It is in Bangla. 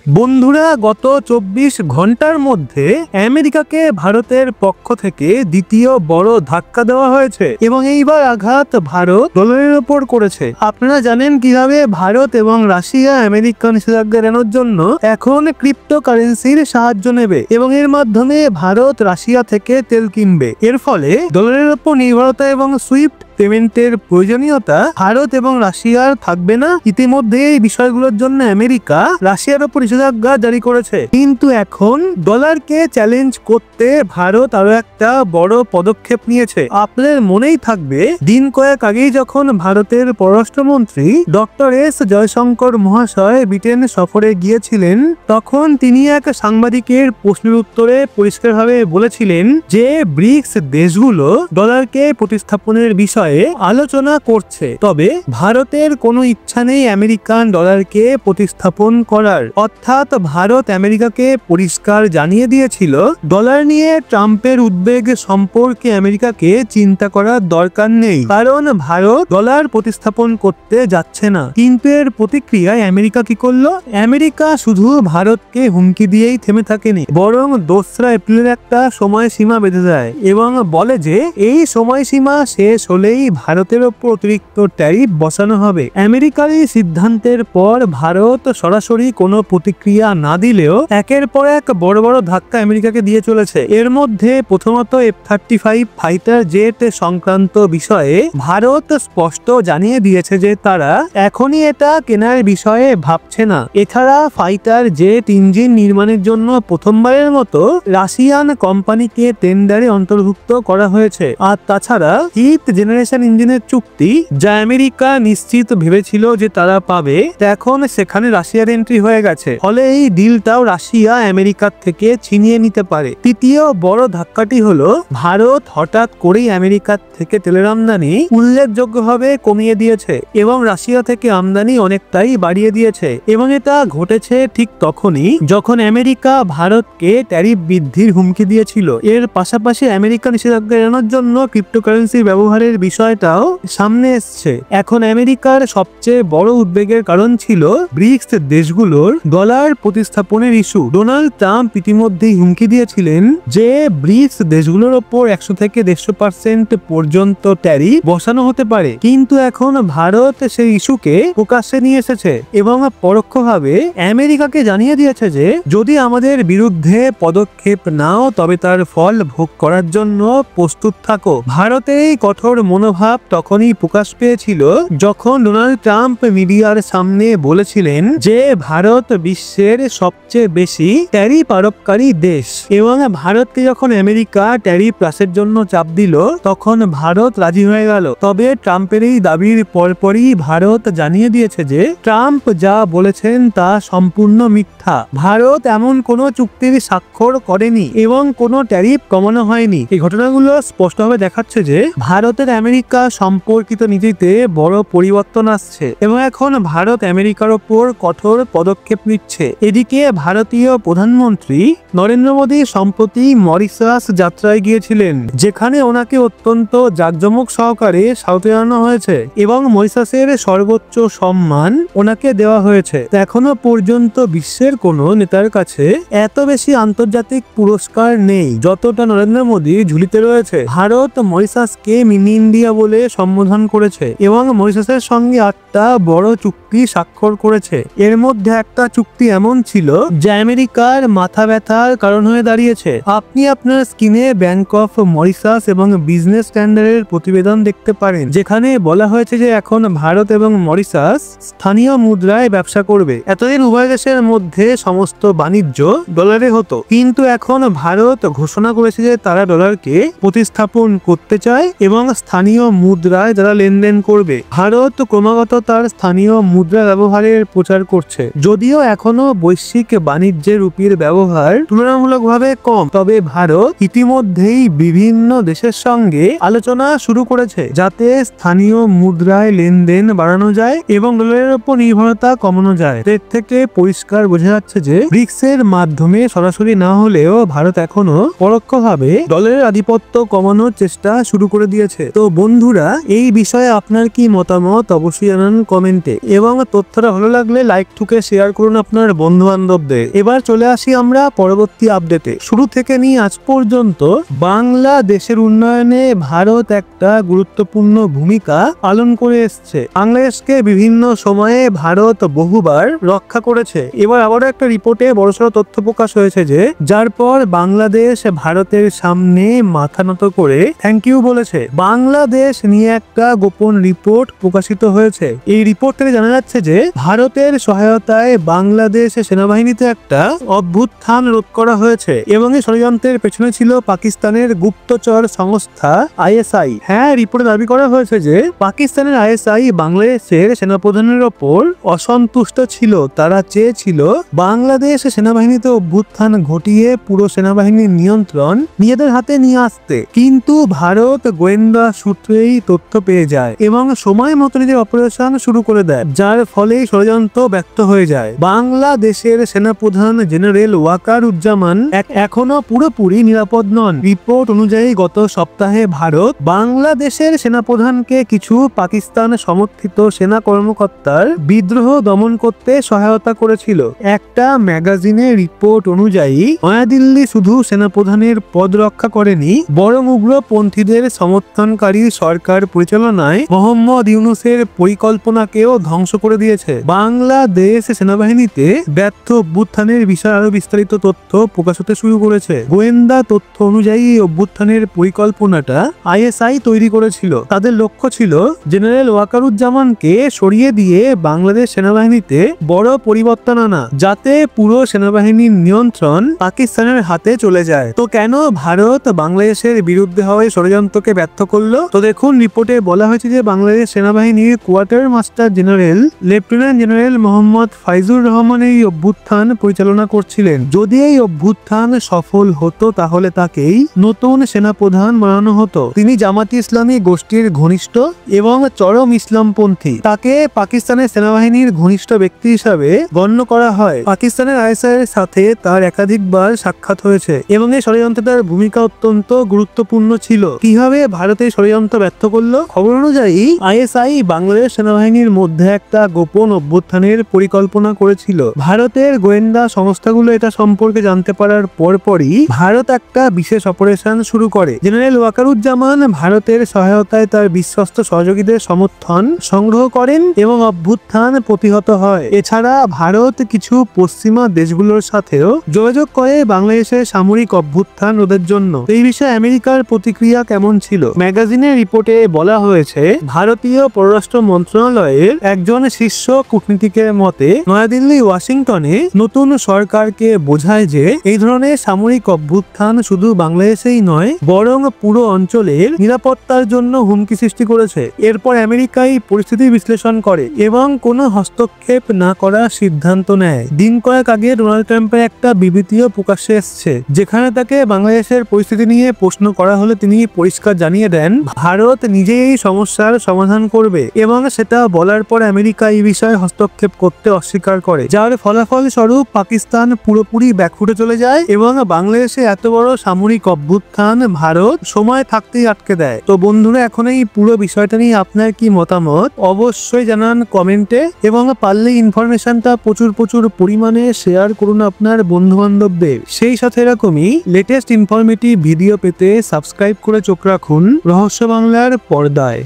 বন্ধুরা, গত ২৪ ঘন্টার মধ্যে আমেরিকাকে ভারতের পক্ষ থেকে দ্বিতীয় বড় ধাক্কা দেওয়া হয়েছে এবং এইবার আঘাত ভারত ডলারের ওপর করেছে। আপনারা জানেন কিভাবে ভারত এবং রাশিয়া আমেরিকান নিষেধাজ্ঞা এড়ানোর জন্য এখন ক্রিপ্টোকারেন্সির সাহায্য নেবে এবং এর মাধ্যমে ভারত রাশিয়া থেকে তেল কিনবে। এর ফলে ডলারের ওপর নির্ভরতা এবং সুইফট পেমেন্টের প্রয়োজনীয়তা ভারত এবং রাশিয়ার থাকবে না। ইতিমধ্যে এই বিষয়গুলোর জন্য আমেরিকা রাশিয়ার ওপর নিষেধাজ্ঞা জারি করেছে, কিন্তু এখন ডলারকে চ্যালেঞ্জ করতে ভারত আরো একটা বড় পদক্ষেপ নিয়েছে। আপনাদের মনেই থাকবে, দিন কয়েক আগেই যখন ভারতের পররাষ্ট্রমন্ত্রী ডক্টর এস জয়শঙ্কর মহাশয় ব্রিটেন সফরে গিয়েছিলেন, তখন তিনি এক সাংবাদিকের প্রশ্নের উত্তরে পরিষ্কারভাবে বলেছিলেন যে ব্রিক্স দেশগুলো ডলারকে প্রতিস্থাপনের বিষয়ে আলোচনা করছে, তবে ভারতের কোনো ইচ্ছা নেই আমেরিকান ডলারকে প্রতিস্থাপন করার। অর্থাৎ ভারত আমেরিকাকে পরিষ্কার জানিয়ে দিয়েছিল, ডলার নিয়ে ট্রাম্পের উদ্বেগ সম্পর্কে আমেরিকাকে চিন্তা করার দরকার নেই, কারণ ভারত ডলার প্রতিস্থাপন করতে যাচ্ছে না। কিন্তু এর প্রতিক্রিয়ায় আমেরিকা কি করলো? আমেরিকা শুধু ভারতকে হুমকি দিয়েই থেমে থাকেনি, বরং 2 এপ্রিলের একটা সময়সীমা বেঁধে দেয় এবং বলে যে এই সময়সীমা শেষ হলেই ভারতের ওপর অতিরিক্ত ট্যারিফ বসানো হবে। আমেরিকার এই সিদ্ধান্তের পর ভারত সরাসরি কোনো প্রতিক্রিয়া না দিলেও একের পর এক বড় বড় ধাক্কা আমেরিকাকে দিয়ে চলেছে। এর মধ্যে প্রথমত F-35 ফাইটার জেট সংক্রান্ত বিষয়ে ভারত স্পষ্ট জানিয়ে দিয়েছে যে তারা এখনই এটা কেনার বিষয়ে ভাবছে না। এছাড়া ফাইটার জেট ইঞ্জিন নির্মাণের জন্য প্রথমবারের মতো রাশিয়ান কোম্পানিকে টেন্ডারে অন্তর্ভুক্ত করা হয়েছে। আর তাছাড়া ফিফথ জেনারেশন ইঞ্জিনের চুক্তি, যা আমেরিকা নিশ্চিত ভেবেছিল যে তারা পাবে, এখন সেখানে রাশিয়ার এন্ট্রি হয়ে গেছে। ফলে এই ডিলটাও রাশিয়া আমেরিকার থেকে ছিনিয়ে নিতে পারে। তৃতীয় বড় ধাক্কাটি হলো ভারত হঠাৎ করেই আমেরিকার থেকে তেলের আমদানি উল্লেখযোগ্যভাবে কমিয়ে দিয়েছে এবং রাশিয়া থেকে আমদানি অনেকটাই বাড়িয়ে দিয়েছে। এবং এটা ঘটেছে ঠিক তখনই যখন আমেরিকা ভারতকে ট্যারিফ বৃদ্ধির হুমকি দিয়েছিল। এর পাশাপাশি আমেরিকা নিষেধাজ্ঞা এড়ানোর জন্য ক্রিপ্টোকারেন্সি ব্যবহারের বিষয়টাও সামনে এসছে। এখন আমেরিকার সবচেয়ে বড় উদ্বেগের কারণ ছিল ব্রিক্স দেশগুলোর ডলার প্রতিস্থাপনের ইস্যু। ডোনাল্ড ট্রাম্প ইতিমধ্যেই হুমকি দিয়েছিলেন যে ব্রিক্স দেশগুলোর ওপর 100 থেকে 150% পর্যন্ত ট্যারিফ বসানো হতে পারে। কিন্তু এখন ভারত সেই ইস্যুকে প্রকাশ্যে নিয়ে এসেছে এবং পরোক্ষভাবে আমেরিকাকে জানিয়ে দিয়েছে যে যদি আমাদের বিরুদ্ধে পদক্ষেপ নাও, তবে তার ফল ভোগ করার জন্য প্রস্তুত থাকো। ভারতের এই কঠোর মনোভাব তখনই প্রকাশ পেয়েছিল যখন ডোনাল্ড ট্রাম্প মিডিয়ার সামনে বলেছিলেন যে ভারত বিশ্বের সবচেয়ে বেশি ট্যারিফ আরোপকারী দেশ এবং ভারতকে যখন আমেরিকা ট্যারিফ হ্রাসের জন্য চাপ দিল, তখন ভারত রাজি হয়ে গেল। তবে ট্রাম্পের এই দাবির পরপরই ভারত জানিয়ে দিয়েছে যে ট্রাম্প যা বলেছেন তা সম্পূর্ণ মিথ্যা। ভারত এমন কোনো চুক্তির স্বাক্ষর করেনি এবং কোনো ট্যারিফ কমানো হয়নি। এই ঘটনাগুলো স্পষ্টভাবে দেখাচ্ছে যে ভারতের আমেরিকা সম্পর্কিত নীতিতে বড় পরিবর্তন আসছে এবং এখন ভারত আমেরিকার ওপর কঠোর পদক্ষেপ নিচ্ছে। এদিকে ভারতীয় প্রধানমন্ত্রী নরেন্দ্র মোদী সম্প্রতি মরিশাস যাত্রায় গিয়েছিলেন, যেখানে ওনাকে অত্যন্ত জাঁকজমক সহকারে স্বাগত জানানো হয়েছে এবং মরিশাসের সর্বোচ্চ সম্মান ওনাকে দেওয়া হয়েছে। এখনো পর্যন্ত বিশ্বের কোনো নেতার কাছে এত বেশি আন্তর্জাতিক পুরস্কার নেই যতটা নরেন্দ্র মোদী ঝুলিতে রয়েছে। ভারত মরিশাসকে মিনি ইন্ডিয়া বলে সম্বোধন করেছে এবং মরিশাসের সঙ্গে 8টা বড় চুক্তি স্বাক্ষর করেছে। এর মধ্যে একটা চুক্তি এমন ছিল যা আমেরিকার মাথা ব্যথার কারণ হয়ে দাঁড়িয়েছে। আপনি আপনার স্ক্রিনে ব্যাংক অফ মরিশাস এবং বিজনেস স্ট্যান্ডার্ডের প্রতিবেদন দেখতে পারেন, যেখানে বলা হয়েছে যে এখন ভারত এবং মরিশাস স্থানীয় মুদ্রায় ব্যবসা করবে। এতদিন উভয় দেশের মধ্যে সমস্ত বাণিজ্য ডলারে হতো, কিন্তু এখন ভারত ঘোষণা করেছে যে তারা ডলারকে প্রতিস্থাপন করতে চায় এবং স্থানীয় মুদ্রায় যারা লেনদেন করবে। ভারত ক্রমাগত তার স্থানীয় মুদ্রা ব্যবহারের প্রচার করছে, যদিও এখনো বৈশ্বিক বাণিজ্যে রুপির ব্যবহার তুলনামূলকভাবে কম। তবে ভারত ইতিমধ্যেই বিভিন্ন দেশের সঙ্গে আলোচনা শুরু করেছে যাতে স্থানীয় মুদ্রায় লেনদেন বাড়ানো যায় এবং ডলারের উপর নির্ভরতা কমানো যায়। এর থেকে পরিষ্কার বোঝা যাচ্ছে যে ব্রিক্সের মাধ্যমে সরাসরি না হলেও ভারত এখনো পরোক্ষভাবে ডলারের আধিপত্য কমানোর চেষ্টা শুরু করে দিয়েছে। তো বন্ধুরা, এই বিষয়ে আপনার কি মতামত অবশ্যই জানান কমেন্টে, এবং তথ্যটা ভালো লাগলে লাইক ঠুকে শেয়ার করুন আপনার বন্ধু বান্ধবদের। এবার চলে আসি আমরা পরবর্তী আপডেটে। শুরু থেকে নিয়ে আজ পর্যন্ত বাংলাদেশের উন্নয়নে ভারত একটা গুরুত্বপূর্ণ ভূমিকা পালন করে এসছে। বাংলাদেশকে বিভিন্ন সময়ে ভারত বহুবার রক্ষা করেছে। এবার আবারও একটা রিপোর্টে বড়সড় তথ্য প্রকাশ হয়েছে যে যার পর বাংলাদেশ ভারতের সামনে মাথা নত করে থ্যাংক ইউ বলেছে। বাংলাদেশ নিয়ে একটা গোপন রিপোর্ট প্রকাশিত হয়েছে। এই রিপোর্ট থেকে জানা যাচ্ছে যে ভারতের সহায়তায় বাংলাদেশ সেনাবাহিনীতে একটা অভ্যুত্থান রোধ করা হয়েছে, এবং এই ষড়যন্ত্রের পেছনে ছিল পাকিস্তানের গুপ্তচর সংস্থা আইএসআই। হ্যাঁ, রিপোর্টে দাবি করা হয়েছে যে পাকিস্তানের আইএসআই বাংলাদেশের সেনাপ্রধানের ওপর অসন্তুষ্ট ছিল। তারা চেয়েছিল বাংলাদেশ সেনাবাহিনীতে অভ্যুত্থান ঘটিয়ে পুরো সেনাবাহিনীর নিয়ন্ত্রণ নিজেদের হাতে নিয়ে আসতে, কিন্তু ভারত গোয়েন্দা সূত্রেই তথ্য পেয়ে যায় এবং সময় মতো নিজের অপারেশন শুরু করে দেয়, যার ফলে ষড়যন্ত্র ব্যর্থ হয়ে যায়। বাংলাদেশের সেনাপ্রধান জেনারেল ওয়াকারুজ্জামান এখনো পুরোপুরি নিরাপদ নন। রিপোর্ট অনুযায়ী গত সপ্তাহে ভারত বাংলাদেশের সেনাপ্রধানকে কিছু পাকিস্তান সমর্থিত সেনা কর্মকর্তার বিদ্রোহ দমন করতে সহায়তা করেছিল। একটা ম্যাগাজিনের রিপোর্ট অনুযায়ী নয়াদিল্লি শুধু সেনাপ্রধানের পদ রক্ষা করেনি, বরং উগ্রপন্থীদের সমর্থনকারী সরকার পরিচালনায় মোহাম্মদ ইউনূসের পরিকল্পনাকেও ধ্বংস করে দিয়েছে। বাংলাদেশ সেনাবাহিনীতে ব্যর্থ অভ্যুত্থানের বিষয়ে আরো বিস্তারিত তথ্য প্রকাশ হতে শুরু করেছে। গোয়েন্দা তথ্য অনুযায়ী অভ্যুত্থানের পরিকল্পনাটা আইএসআই তৈরি করেছিল। তাদের লক্ষ্য ছিল জেনারেল ওয়াকারুজ্জামানকে সরিয়ে দিয়ে বাংলাদেশ সেনাবাহিনীতে বড় পরিবর্তন আনা, যাতে পুরো সেনাবাহিনীর নিয়ন্ত্রণ পাকিস্তানের হাতে চলে যায়। তো কেন ভারত বাংলাদেশের বিরুদ্ধে হওয়ায় ষড়যন্ত্রকে ব্যর্থ করলো? তো দেখুন, রিপোর্টে বলা হয়েছে যে বাংলাদেশ সেনাবাহিনীর quarter master general lieutenant general Mohammad Faizur Rahman এই অভ্যুত্থান পরিচালনা করছিলেন। যদি এই অভ্যুত্থান সফল হতো তাহলে তাকেই নতুন সেনাপ্রধান বানানো হতো। তিনি জামাতি ইসলামী গোষ্ঠীর ঘনিষ্ঠ এবং চরম ইসলামপন্থী। তাকে পাকিস্তানের সেনাবাহিনীর ঘনিষ্ঠ ব্যক্তি হিসাবে গণ্য করা হয়। পাকিস্তানের আইএসআই এর সাথে তার একাধিকবার সাক্ষাৎ হয়েছে এবং এই ষড়যন্ত্রে তার ভূমিকা অত্যন্ত গুরুত্বপূর্ণ ছিল। কিভাবে ভারতের ষড়যন্ত্র ব্যর্থ করলো? খবর অনুযায়ী আইএসআই বাংলাদেশ সেনাবাহিনীর মধ্যে একটা গোপন অভ্যুত্থানের পরিকল্পনা করেছিল। ভারতের গোয়েন্দা সংস্থাগুলো এটা সম্পর্কে জানতে পারার পরপরই ভারত একটা বিশেষ অপারেশন শুরু করে। জেনারেল ওয়াকারুজ্জামান ভারতের সহায়তায় তার বিশ্বস্ত সহযোগীদের সমর্থন সংগ্রহ করেন এবং অভ্যুত্থান প্রতিহত হয়। এছাড়া ভারত কিছু পশ্চিমা দেশগুলোর সাথেও যোগাযোগ করে বাংলাদেশের সামরিক অভ্যুত্থান রোধের জন্য। এই বিষয়ে আমেরিকার প্রতিক্রিয়া কেমন ছিল? ম্যাগাজিনের রিপোর্টে বলা হয়েছে, ভারতীয় পররাষ্ট্র মন্ত্রণালয়ের একজন শীর্ষ কূটনীতিকের মতে নয়াদিল্লি ওয়াশিংটনে নতুন সরকারকে বোঝায় যে এই ধরনের সামরিক অভ্যুত্থান শুধু বাংলাদেশেই নয়, বরং পুরো অঞ্চলের নিরাপত্তার জন্য হুমকি সৃষ্টি করেছে। এরপর আমেরিকাই পরিস্থিতি বিশ্লেষণ করে এবং কোনো হস্তক্ষেপ না করার সিদ্ধান্ত নেয়। দিন কয়েক আগে ডোনাল্ড ট্রাম্পের একটা বিবৃতিও প্রকাশ্যে এসেছে, যেখানে তাকে বাংলাদেশের পরিস্থিতি নিয়ে প্রশ্ন করা হলে তিনি পরিষ্কার জানিয়ে দেন ভারত নিজেই এই সমস্যার সমাধান করবে, এবং সেটা বলার পর আমেরিকা এই বিষয়ে হস্তক্ষেপ করতে অস্বীকার করে, যার ফলাফল স্বরূপ পাকিস্তান পুরোপুরি ব্যাকফুটে চলে যায় এবং বাংলাদেশে এত বড় সামরিক অভ্যুত্থান ভারত সময় থাকতেই আটকে দেয়। তো বন্ধুরা, এখন এই পুরো বিষয়টা নিয়ে আপনার কি মতামত অবশ্যই জানান কমেন্টে, এবং পারলে ইনফরমেশনটা প্রচুর পরিমাণে শেয়ার করুন আপনার বন্ধু বান্ধবদের। সেই সাথে এরকমই লেটেস্ট ইনফরমেটিভ ভিডিও পেতে সাবস্ক্রাইব করে চোখ রাখুন রহস্য বাংলার পর্দায়।